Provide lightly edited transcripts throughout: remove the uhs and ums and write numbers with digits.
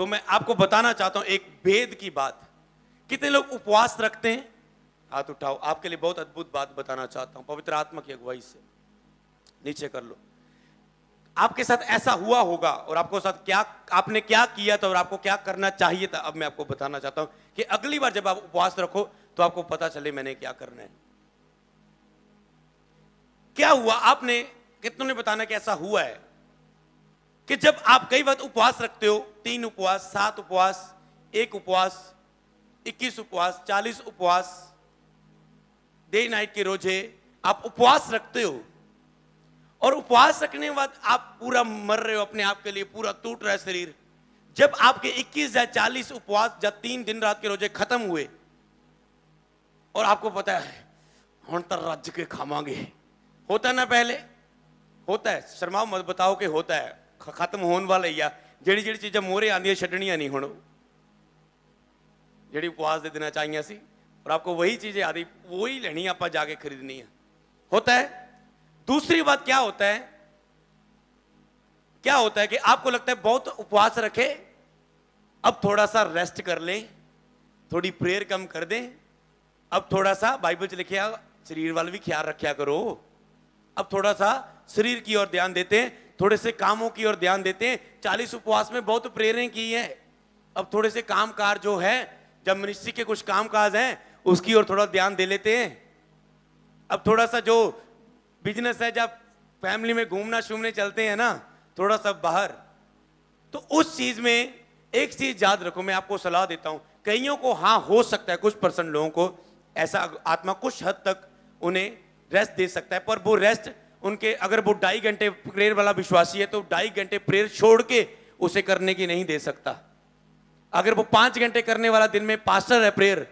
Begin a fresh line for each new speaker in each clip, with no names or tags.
तो मैं आपको बताना चाहता हूं एक भेद की बात। कितने लोग उपवास रखते हैं? हाथ उठाओ। आपके लिए बहुत अद्भुत बात बताना चाहता हूं पवित्र आत्मा की अगुवाई से। नीचे कर लो। आपके साथ ऐसा हुआ होगा और आपको साथ क्या आपने क्या किया था और आपको क्या करना चाहिए था। अब मैं आपको बताना चाहता हूं कि अगली बार जब आप उपवास रखो तो आपको पता चले मैंने क्या करना है। क्या हुआ? आपने कितनों ने बताना कि ऐसा हुआ है कि जब आप कई बार उपवास रखते हो, 3 उपवास, 7 उपवास, 1 उपवास, 21 उपवास, 40 उपवास, डे नाइट के रोजे आप उपवास रखते हो और उपवास रखने के बाद आप पूरा मर रहे हो अपने आप के लिए, पूरा टूट रहा है शरीर। जब आपके 21 या 40 उपवास या 3 दिन रात के रोजे खत्म हुए और आपको पता है हम तो राज्य के खामांगे, होता है ना? पहले होता है, शर्माओ मत, बताओ कि होता है, खत्म होने वाला ही। जेड़ी जेड़ी चीजें मोरे आंदी छड़निया नहीं हुण, जेड़ी उपवास दे देना चाहिए सी और आपको वही चीजें आदि वही लेनी आप जाके खरीदनी है, होता है। दूसरी बात क्या होता है, क्या होता है कि आपको लगता है बहुत उपवास रखे, अब थोड़ा सा रेस्ट कर लें, थोड़ी प्रेयर कम कर दें, अब थोड़ा सा बाइबल च लिखिया शरीर वाल भी ख्याल रखा करो, अब थोड़ा सा शरीर की ओर ध्यान देते हैं, थोड़े से कामों की ओर ध्यान देते हैं। 40 उपवास में बहुत प्रेरणा की है, अब थोड़े से कामकाज जो है, जब मिनिस्ट्री के कुछ कामकाज हैं उसकी ओर थोड़ा ध्यान दे लेते हैं। अब थोड़ा सा जो बिजनेस है, जब फैमिली में घूमना शूमने चलते हैं ना थोड़ा सा बाहर, तो उस चीज में एक चीज याद रखो, मैं आपको सलाह देता हूं। कईयों को हाँ हो सकता है, कुछ % लोगों को ऐसा आत्मा कुछ हद तक उन्हें रेस्ट दे सकता है, पर वो रेस्ट उनके, अगर वो 2.5 घंटे प्रेयर वाला विश्वासी है तो 2.5 घंटे प्रेयर छोड़ के उसे करने की नहीं दे सकता। अगर वो 5 घंटे करने वाला दिन में पास्टर है प्रेयर,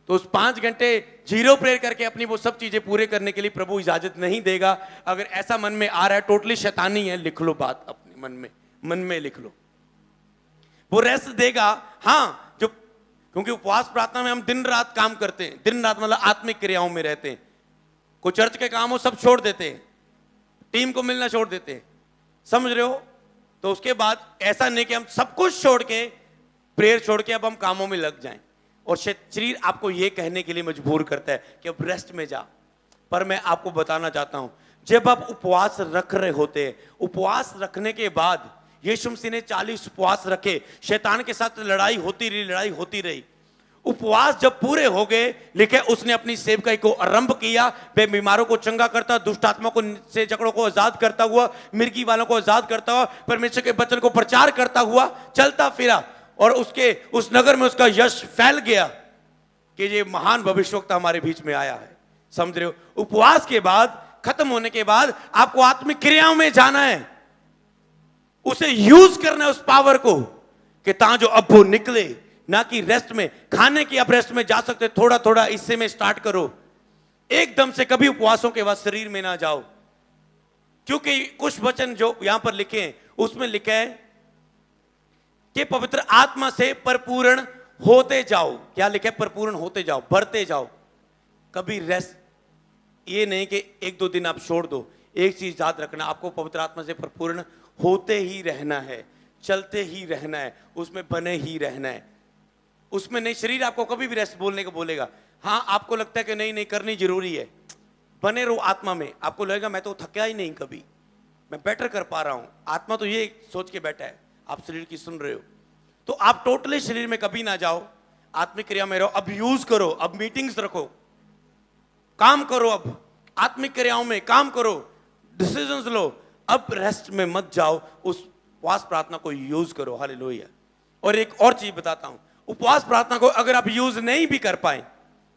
तो उस 5 घंटे 0 प्रेयर करके अपनी वो सब चीजें पूरे करने के लिए प्रभु इजाजत नहीं देगा। अगर ऐसा मन में आ रहा है, टोटली शैतानी है, लिख लो बात अपने मन में लिख लो, वो रेस्ट देगा। हाँ, जो क्योंकि उपवास प्रार्थना में हम दिन रात काम करते हैं, दिन रात मतलब आत्मिक क्रियाओं में रहते हैं। कोई चर्च के काम हो सब छोड़ देते हैं, टीम को मिलना छोड़ देते हैं, समझ रहे हो? तो उसके बाद ऐसा नहीं कि हम सब कुछ छोड़ के, प्रेयर छोड़ के अब हम कामों में लग जाएं और शरीर आपको यह कहने के लिए मजबूर करता है कि अब रेस्ट में जा। पर मैं आपको बताना चाहता हूं, जब आप उपवास रख रहे होते हैं, उपवास रखने के बाद यीशु मसीह ने 40 उपवास रखे, शैतान के साथ लड़ाई होती रही। उपवास जब पूरे हो गए, लिखे उसने अपनी सेवकाई को आरंभ किया। वे बीमारों को चंगा करता, दुष्ट आत्मा को से जकड़ों को आजाद करता हुआ, मिर्गी वालों को आजाद करता हुआ, परमेश्वर के वचन को प्रचार करता हुआ चलता फिरा और उसके उस नगर में उसका यश फैल गया कि ये महान भविष्यवक्ता हमारे बीच में आया है। समझ रहे हो? उपवास के बाद, खत्म होने के बाद आपको आत्मिक क्रियाओं में जाना है, उसे यूज करना है उस पावर को कि ता जो अब वो निकले, ना कि रेस्ट में। खाने की आप रेस्ट में जा सकते, थोड़ा थोड़ा इससे में स्टार्ट करो, एकदम से कभी उपवासों के बाद शरीर में ना जाओ। क्योंकि कुछ वचन जो यहां पर लिखे हैं उसमें लिखा है कि पवित्र आत्मा से परिपूर्ण होते जाओ। क्या लिखा है? परिपूर्ण होते जाओ, बढ़ते जाओ। कभी रेस्ट ये नहीं कि 1-2 दिन आप छोड़ दो। एक चीज याद रखना, आपको पवित्र आत्मा से परिपूर्ण होते ही रहना है, चलते ही रहना है, उसमें बने ही रहना है। उसमें नहीं, शरीर आपको कभी भी रेस्ट बोलने को बोलेगा। हाँ, आपको लगता है कि नहीं करनी जरूरी है, बने रहो आत्मा में। आपको लगेगा मैं तो थका ही नहीं, कभी मैं बेटर कर पा रहा हूं। आत्मा तो ये सोच के बैठा है, आप शरीर की सुन रहे हो। तो आप टोटली शरीर में कभी ना जाओ, आत्मिक क्रिया में रहो। अब यूज करो, अब मीटिंग्स रखो, काम करो, अब आत्मिक क्रियाओं में काम करो, डिसीजंस लो। अब रेस्ट में मत जाओ, उस उपवास प्रार्थना को यूज करो। हालेलुया। और एक और चीज बताता हूं, उपवास प्रार्थना को अगर आप यूज नहीं भी कर पाए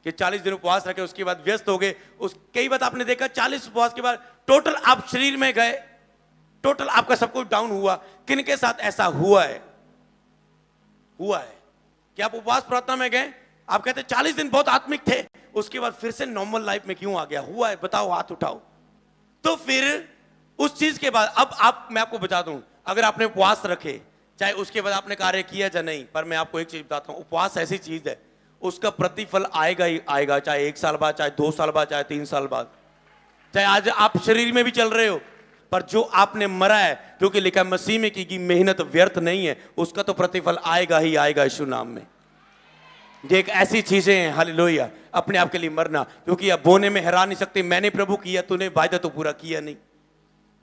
कि 40 दिन उपवास रखे उसके बाद व्यस्त हो गए, उस कई बार आपने देखा 40 उपवास के बाद टोटल आप शरीर में गए, टोटल आपका सब कुछ डाउन हुआ। किन के साथ ऐसा हुआ है कि आप उपवास प्रार्थना में गए, आप कहते 40 दिन बहुत आत्मिक थे, उसके बाद फिर से नॉर्मल लाइफ में क्यों आ गया? हुआ है? बताओ, हाथ उठाओ। तो फिर उस चीज के बाद अब मैं आपको बता दूं, अगर आपने उपवास रखे, चाहे उसके बाद आपने कार्य किया या नहीं, पर मैं आपको एक चीज बताता हूं, उपवास ऐसी चीज है उसका प्रतिफल आएगा ही आएगा, चाहे 1 साल बाद, चाहे 2 साल बाद, चाहे 3 साल बाद, चाहे आज आप शरीर में भी चल रहे हो, पर जो आपने मरा है, क्योंकि लिखा है मसीह में की मेहनत व्यर्थ नहीं है, उसका तो प्रतिफल आएगा ही आएगा यीशु नाम में। ये एक ऐसी चीजें हैं, हालेलुया, अपने आप के लिए मरना, क्योंकि आप बोने में हैरान नहीं सकते, मैंने प्रभु किया, तूने वायदा तो पूरा किया नहीं,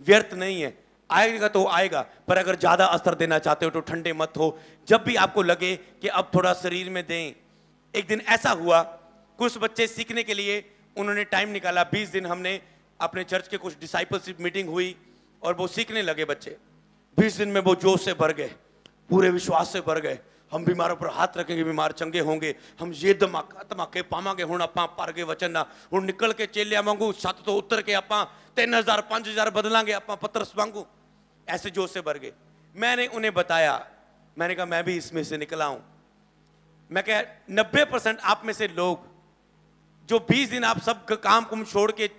व्यर्थ नहीं है, आएगा तो आएगा। पर अगर ज्यादा असर देना चाहते हो तो ठंडे मत हो। जब भी आपको लगे कि अब थोड़ा शरीर में दें। एक दिन ऐसा हुआ, कुछ बच्चे सीखने के लिए उन्होंने टाइम निकाला, 20 दिन हमने अपने चर्च के कुछ डिसाइपलशिप मीटिंग हुई और वो सीखने लगे बच्चे। 20 दिन में वो जोश से भर गए, पूरे विश्वास से भर गए। हम बीमारों पर हाथ रखेंगे, बीमार चंगे होंगे, हम ये धमाके पावांगे, हुण आपां पर के वचन ना, हुण निकल के चेलिया वांगू छत तो उतर के आपां 3000 5000 बदलांगे, आपां पतरस वांगू, ऐसे जोश से भर गए। मैंने उन्हें बताया, मैंने कहा मैं भी इसमें से निकला हूं। मैं कह 90% आप में से लोग जो 20 दिन आप सब काम कुम छोड़ के,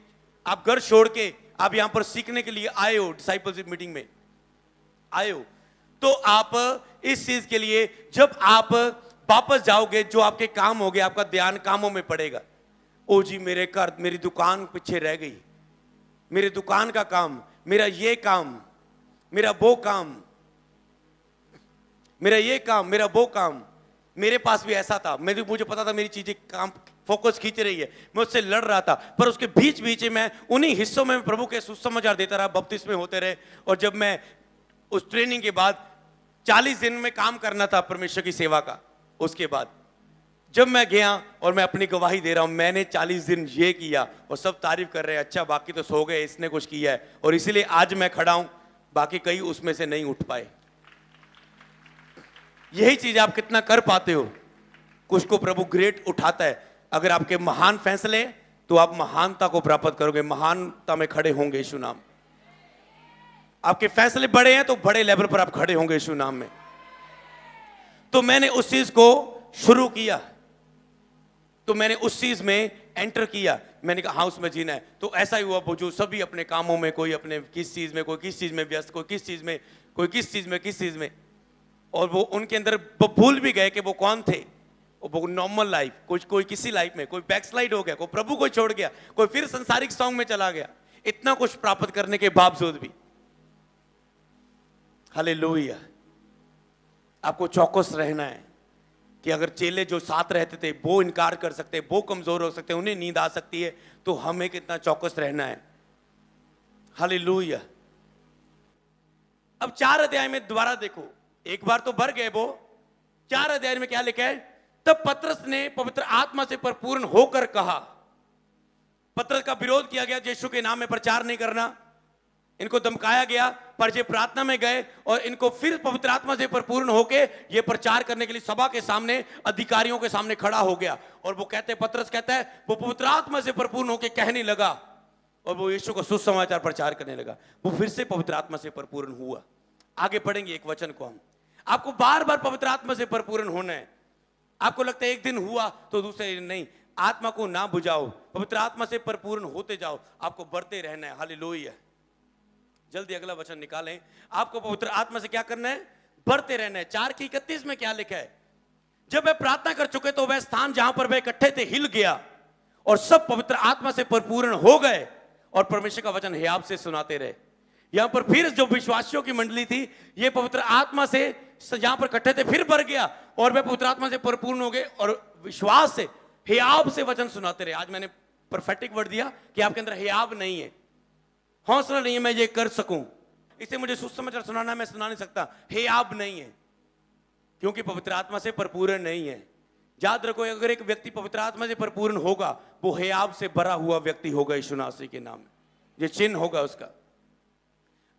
आप घर छोड़ के आप यहां पर सीखने के लिए आए हो, डिसाइपलशिप मीटिंग में आए हो, तो आप इस चीज के लिए जब आप वापस जाओगे, जो आपके काम हो गए, आपका ध्यान कामों में पड़ेगा। ओ जी मेरे घर, मेरी दुकान पीछे रह गई, मेरे दुकान का काम, मेरा ये काम, मेरा वो काम, मेरा ये काम, मेरा वो काम। मेरे पास भी ऐसा था, मुझे पता था मेरी चीजें काम फोकस खींच रही है, मैं उससे लड़ रहा था, पर उसके बीच बीच में उन्हीं हिस्सों में प्रभु के सुसमाचार देता रहा, बपतिस्मे होते रहे। और जब मैं उस ट्रेनिंग के बाद 40 दिन में काम करना था परमेश्वर की सेवा का, उसके बाद जब मैं गया और मैं अपनी गवाही दे रहा हूं, मैंने 40 दिन ये किया और सब तारीफ कर रहे हैं, अच्छा बाकी तो सो गए, इसने कुछ किया है, और इसीलिए आज मैं खड़ा हूं, बाकी कई उसमें से नहीं उठ पाए। यही चीज आप कितना कर पाते हो, कुछ को प्रभु ग्रेट उठाता है। अगर आपके महान फैसले, तो आप महानता को प्राप्त करोगे, महानता में खड़े होंगे यीशु नाम। आपके फैसले बड़े हैं तो बड़े लेवल पर आप खड़े होंगे यीशु नाम में। तो मैंने उस चीज को शुरू किया, तो मैंने उस चीज में एंटर किया, मैंने कहा हाँ उसमें जीना है। तो ऐसा ही हुआ, वो जो सभी अपने कामों में, कोई अपने किस चीज में, कोई किस चीज में व्यस्त, कोई किस चीज में, कोई किस चीज में, किस चीज में, और वो उनके अंदर वो भूल भी गए कि वो कौन थे। वो नॉर्मल लाइफ, कोई किसी लाइफ में, कोई बैकस्लाइड हो गया, कोई प्रभु को छोड़ गया, कोई फिर संसारिक सॉन्ग में चला गया, इतना कुछ प्राप्त करने के बावजूद भी। हालेलुया। आपको चौकस रहना है कि अगर चेले जो साथ रहते थे वो इनकार कर सकते, वो कमजोर हो सकते, उन्हें नींद आ सकती है, तो हमें कितना चौकस रहना है। हालेलुया। अब 4 अध्याय में दोबारा देखो, एक बार तो भर गए वो, 4 अध्याय में क्या लिखा है? तब पतरस ने पवित्र आत्मा से परिपूर्ण होकर कहा। पतरस का विरोध किया गया, यीशु के नाम में प्रचार नहीं करना, इनको धमकाया गया, पर ये प्रार्थना में गए और इनको फिर पवित्र आत्मा से परिपूर्ण होके ये प्रचार करने के लिए सभा के सामने, अधिकारियों के सामने खड़ा हो गया। और वो कहते, पतरस कहता है वो पवित्र आत्मा से परिपूर्ण होके कहने लगा और वो यीशु को सुसमाचार प्रचार करने लगा। वो फिर से पवित्र आत्मा से परिपूर्ण हुआ। आगे पढ़ेंगे एक वचन को हम। आपको बार बार पवित्र आत्मा से परिपूर्ण होना है। आपको लगता है एक दिन हुआ तो दूसरे दिन नहीं, आत्मा को ना बुझाओ, पवित्र आत्मा से परिपूर्ण होते जाओ, आपको बढ़ते रहना है। हालेलुया। जल्दी अगला वचन निकालें। आपको पवित्र आत्मा से क्या करना है? बढ़ते रहना है। 4:31 में क्या लिखा है? जब वे प्रार्थना कर चुके तो वह स्थान जहां पर वे इकट्ठे थे हिल गया और सब पवित्र आत्मा से परिपूर्ण हो गए और परमेश्वर का वचन हियाव से सुनाते रहे। यहां पर फिर जो विश्वासियों की मंडली थी, ये पवित्र आत्मा से जहां पर इकट्ठे थे फिर भर गया और वे पवित्र आत्मा से परिपूर्ण हो गए और विश्वास से हियाव से वचन सुनाते रहे। आज मैंने प्रोफेटिक वर्ड दिया कि आपके अंदर हियाव नहीं है, हौसला नहीं है मैं ये कर सकूं, इसे मुझे सुसमाचार सुनाना, मैं सुना नहीं सकता, हियाव नहीं है, क्योंकि पवित्र आत्मा से परिपूर्ण नहीं है। याद रखो, अगर एक व्यक्ति पवित्र आत्मा से परिपूर्ण होगा, वो हियाव से भरा हुआ व्यक्ति होगा यीशु मसीह के नाम में, ये चिन्ह होगा उसका।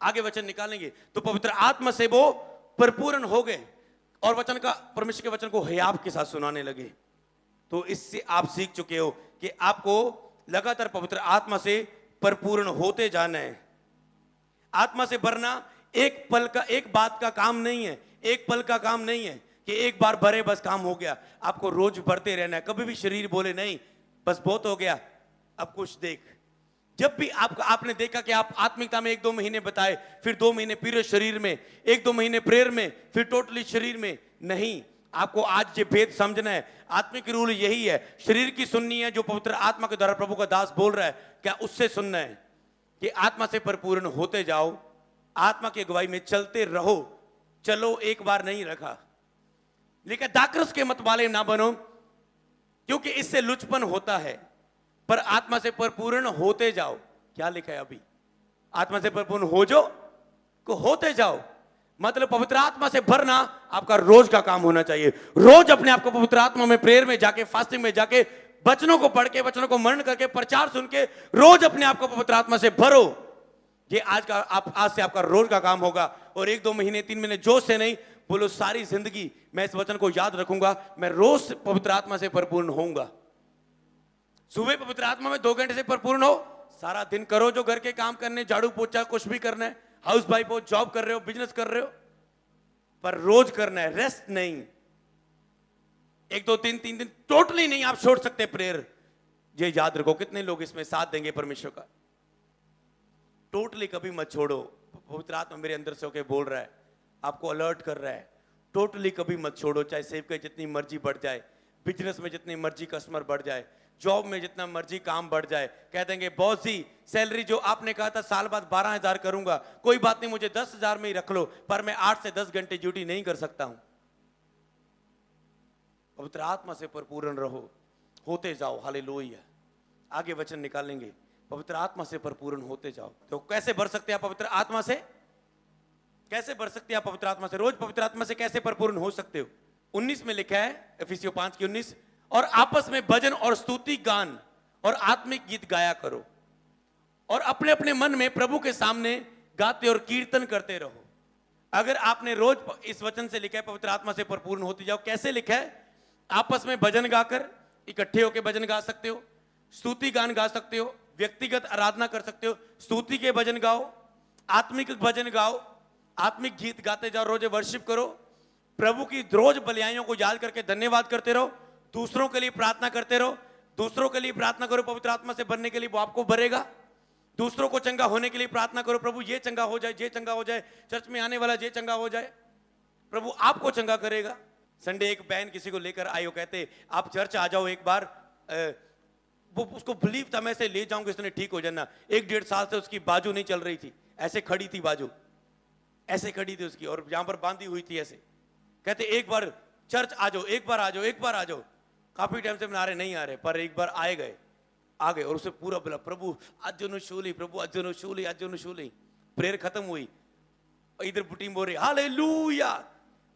आगे वचन निकालेंगे तो पवित्र आत्मा से वो परिपूर्ण हो गए और वचन का, परमेश्वर के वचन को हियाव के साथ सुनाने लगे। तो इससे आप सीख चुके हो कि आपको लगातार पवित्र आत्मा से परिपूर्ण होते जाना है। आत्मा से भरना एक पल का, एक बात का काम नहीं है, एक पल का काम नहीं है कि एक बार भरे बस काम हो गया। आपको रोज भरते रहना है। कभी भी शरीर बोले नहीं बस बहुत हो गया, अब कुछ देख। जब भी आपने देखा कि आप आत्मिकता में 1-2 महीने बताए, फिर 2 महीने पूरे शरीर में, 1-2 महीने प्रेयर में, फिर टोटली शरीर में नहीं। आपको आज ये भेद समझना है। आत्मिक रूल यही है, शरीर की सुननी है जो पवित्र आत्मा के द्वारा प्रभु का दास बोल रहा है, क्या उससे सुनना है। कि आत्मा से परिपूर्ण होते जाओ, आत्मा की अगुवाई में चलते रहो। चलो एक बार नहीं रखा, लेकिन दाखरस के मत वाले ना बनो, क्योंकि इससे लुचपन होता है, पर आत्मा से परिपूर्ण होते जाओ। क्या लिखा है अभी? आत्मा से परिपूर्ण हो जो को होते जाओ, मतलब पवित्र आत्मा से भरना आपका रोज का काम होना चाहिए। रोज अपने आप को पवित्र आत्मा में, प्रेयर में जाके, फास्टिंग में जाके, वचनों को पढ़ के, वचनों को मनन करके, प्रचार सुन के रोज अपने आप को पवित्र आत्मा से भरो। ये आज से आपका रोज का काम होगा। और 1-2 महीने 3 महीने जोश से नहीं, बोलो सारी जिंदगी मैं इस वचन को याद रखूंगा, मैं रोज पवित्र आत्मा से परिपूर्ण होऊंगा। सुबह पवित्र आत्मा में 2 घंटे से परिपूर्ण हो, सारा दिन करो जो घर के काम करने, झाड़ू पोछा कुछ भी करना है, हाउस वाइफ हो, जॉब कर रहे हो, बिजनेस कर रहे हो, पर रोज करना है, रेस्ट नहीं। 1-2-3 दिन टोटली नहीं आप छोड़ सकते प्रेयर। ये याद रखो। कितने लोग इसमें साथ देंगे परमेश्वर का? टोटली कभी मत छोड़ो। पवित्र आत्मा मेरे अंदर से होकर बोल रहा है, आपको अलर्ट कर रहा है, टोटली कभी मत छोड़ो। चाहे सेव के जितनी मर्जी बढ़ जाए, बिजनेस में जितनी मर्जी कस्टमर बढ़ जाए, जॉब में जितना मर्जी काम बढ़ जाए, कह देंगे बॉस जी सैलरी जो आपने कहा था साल बाद 12,000 करूंगा, कोई बात नहीं, मुझे 10,000 में ही रख लो, पर मैं 8 से 10 घंटे ड्यूटी नहीं कर सकता हूं। पवित्र आत्मा से परिपूर्ण रहो, होते जाओ। हालेलुया। आगे वचन निकालेंगे, पवित्र आत्मा से परिपूर्ण होते जाओ। तो कैसे भर सकते हैं आप पवित्र आत्मा से? कैसे भर सकते हैं आप पवित्र आत्मा से? रोज पवित्र आत्मा से कैसे परिपूर्ण हो सकते हो? 19 में लिखा है, एफिसियों 5:19, और आपस में भजन और स्तुति गान और आत्मिक गीत गाया करो, और अपने अपने मन में प्रभु के सामने गाते और कीर्तन करते रहो। अगर आपने रोज इस वचन से लिखा है पवित्र आत्मा से परिपूर्ण होते जाओ, कैसे लिखा है? आपस में भजन गाकर, इकट्ठे होकर भजन गा सकते हो, स्तुति गान गा सकते हो, व्यक्तिगत आराधना कर सकते हो, स्तुति के भजन गाओ, आत्मिक भजन गाओ, आत्मिक गीत गाते जाओ, रोज वर्शिप करो, प्रभु की रोज बलियाइयों को याद करके धन्यवाद करते रहो, दूसरों के लिए प्रार्थना करते रहो, दूसरों के लिए प्रार्थना करो पवित्र आत्मा से भरने के लिए, वो आपको भरेगा। दूसरों को चंगा होने के लिए प्रार्थना करो, प्रभु ये चंगा हो जाए, ये चंगा हो जाए, चर्च में आने वाला ये चंगा हो जाए, प्रभु आपको चंगा करेगा। संडे एक बहन किसी को लेकर आई, वो कहते आप चर्च आ जाओ एक बार, वो उसको बिलीव था मैं से ले जाऊंगा इसने ठीक हो जाना। 1-1.5 साल से उसकी बाजू नहीं चल रही थी, ऐसे खड़ी थी बाजू, ऐसे खड़ी थी उसकी, और यहां पर बांधी हुई थी ऐसे। कहते एक बार चर्च आ जाओ, एक बार आ जाओ, एक बार आ जाओ। काफी टाइम से बना रहे नहीं आ रहे, पर एक बार आए गए, आ गए, और उसे पूरा बोला प्रभु अज्जुनु शूली, प्रभु अज्जुनु शूली, अज्जुनु शूली। प्रेयर खत्म हुई, इधर टीम बोल रही हालेलुया,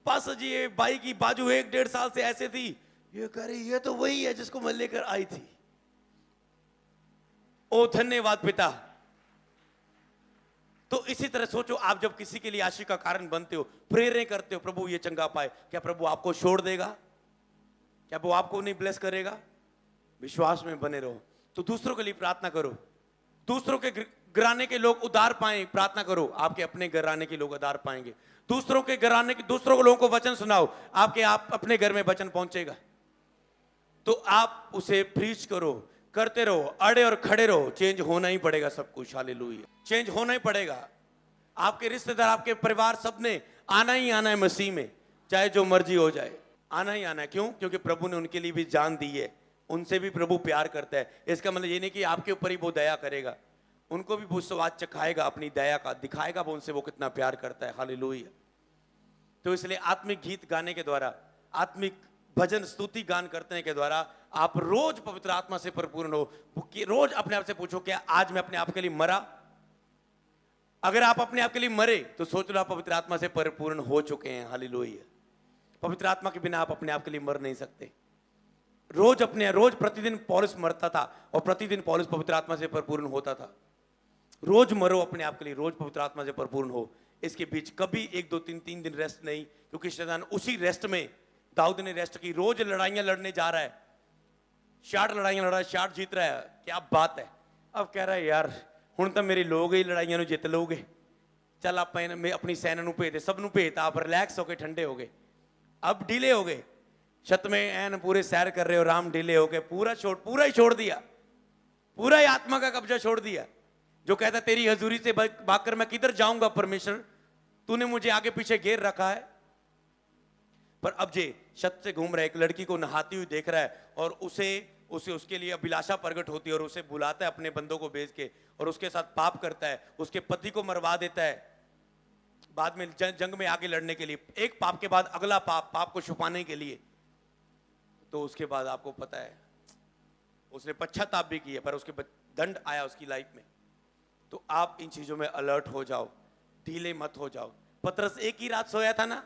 पास जी ये बाई की बाजू 1-1.5 साल से ऐसे थी, ये कह रही ये तो वही है जिसको मैं लेकर आई थी। ओ धन्यवाद पिता। तो इसी तरह सोचो, आप जब किसी के लिए आशीष का कारण बनते हो, प्रेरणा करते हो, प्रभु ये चंगा पाए, क्या प्रभु आपको छोड़ देगा? क्या वो आपको नहीं ब्लेस करेगा? विश्वास में बने रहो। तो दूसरों के लिए प्रार्थना करो, दूसरों के घराने के लोग उद्धार पाए, प्रार्थना करो, आपके अपने घराने के लोग उद्धार पाएंगे। दूसरों के घराने के दूसरों लोगों को वचन सुनाओ, आपके आप अपने घर में वचन पहुंचेगा। तो आप उसे प्रीच करो, करते रहो, अड़े और खड़े रहो, चेंज होना ही पड़ेगा सब कुछ। हालेलुया, चेंज होना ही पड़ेगा। आपके रिश्तेदार, आपके परिवार, सबने आना ही आना है मसीह में, चाहे जो मर्जी हो जाए, आना ही आना है। क्यों? क्योंकि प्रभु ने उनके लिए भी जान दी है, उनसे भी प्रभु प्यार करता है। इसका मतलब ये नहीं कि आपके ऊपर ही वो दया करेगा, उनको भी वो स्वाद चखाएगा अपनी दया का, दिखाएगा वो उनसे वो कितना प्यार करता है। हालेलुया। तो इसलिए आत्मिक गीत गाने के द्वारा, आत्मिक भजन स्तुति गान करने के द्वारा आप रोज पवित्र आत्मा से परिपूर्ण हो। रोज अपने आप से पूछो, क्या आज मैं अपने आप के लिए मरा? अगर आप अपने आप के लिए मरे तो सोच लो आप पवित्र आत्मा से परिपूर्ण हो चुके हैं। हालेलुया। पवित्र आत्मा के बिना आप अपने आप के लिए मर नहीं सकते। रोज प्रतिदिन पौलुस मरता था और प्रतिदिन पौलुस पवित्र आत्मा से परिपूर्ण होता था। रोज मरो अपने आप के लिए, रोज पवित्र आत्मा से परिपूर्ण हो। इसके बीच कभी 1-2-3 दिन रेस्ट नहीं, क्योंकि शैतान उसी रेस्ट में, दाऊद ने रेस्ट की, रोज लड़ाइयां लड़ने जा रहा है, 60 लड़ाइयां लड़ रहा है, 60 जीत रहा है, क्या बात है। अब कह रहा है यार हुण तो मेरी लोग ही लड़ाइयां जित लोगे, चल आप अपनी सैना नूं भेजते, सब नूं भेजता, आप रिलैक्स हो गए, ठंडे हो गए। अब ढीले हो गए, छत में एन पूरे सैर कर रहे हो, राम ढीले हो गए, पूरा ही छोड़ दिया, पूरा ही आत्मा का कब्जा छोड़ दिया। जो कहता तेरी हजूरी से भागकर मैं किधर जाऊंगा परमेश्वर, तूने मुझे आगे पीछे घेर रखा है। पर अब जे छत से घूम रहा है, एक लड़की को नहाती हुई देख रहा है और उसे उसे उसके लिए अभिलाषा प्रकट होती है और उसे बुलाता है अपने बंदों को भेज के और उसके साथ पाप करता है, उसके पति को मरवा देता है, बाद में जंग में आगे लड़ने के लिए, एक पाप के बाद अगला पाप, पाप को छुपाने के लिए। तो उसके बाद आपको पता है उसने पश्चाताप भी किया, पर उसके दंड आया उसकी लाइफ में। तो आप इन चीजों में अलर्ट हो जाओ, ढीले मत हो जाओ। पतरस एक ही रात सोया था ना,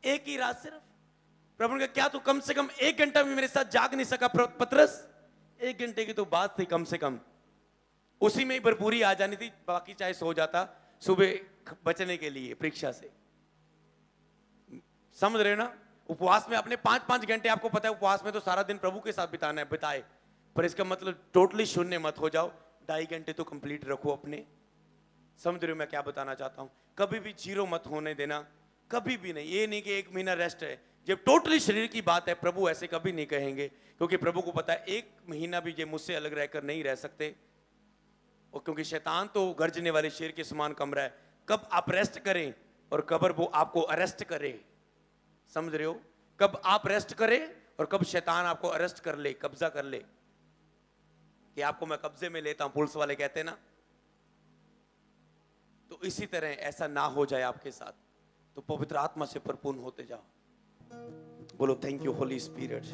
एक ही रात सिर्फ। प्रभु ने कहा क्या तू कम से कम 1 घंटा भी मेरे साथ जाग नहीं सका पतरस? 1 घंटे की तो बात थी कम से कम, उसी में ही भरपूरी आ जानी थी, बाकी चाहे सो जाता सुबह बचने के लिए परीक्षा से। समझ रहे ना? उपवास में अपने 5-5 घंटे, आपको पता है उपवास में तो सारा दिन प्रभु के साथ बिताना है, बिताए, पर इसका मतलब टोटली शून्य मत हो जाओ। 2.5 घंटे तो कंप्लीट रखो अपने। समझ रहे हो मैं क्या बताना चाहता हूं? कभी भी जीरो मत होने देना, कभी भी नहीं। ये नहीं कि 1 महीना रेस्ट है, जब टोटली शरीर की बात है प्रभु ऐसे कभी नहीं कहेंगे, क्योंकि प्रभु को पता है 1 महीना भी ये मुझसे अलग रहकर नहीं रह सकते। और क्योंकि शैतान तो गर्जने वाले शेर के समान कमरा है, कब आप रेस्ट करें और कब वो आपको अरेस्ट करे। समझ रहे हो? कब आप रेस्ट करें और कब शैतान आपको अरेस्ट कर ले, कब्जा कर ले, कि आपको मैं कब्जे में लेता हूं, पुलिस वाले कहते हैं ना। तो इसी तरह ऐसा ना हो जाए आपके साथ, तो पवित्र आत्मा से परिपूर्ण होते जाओ। बोलो थैंक यू होली स्पिरिट।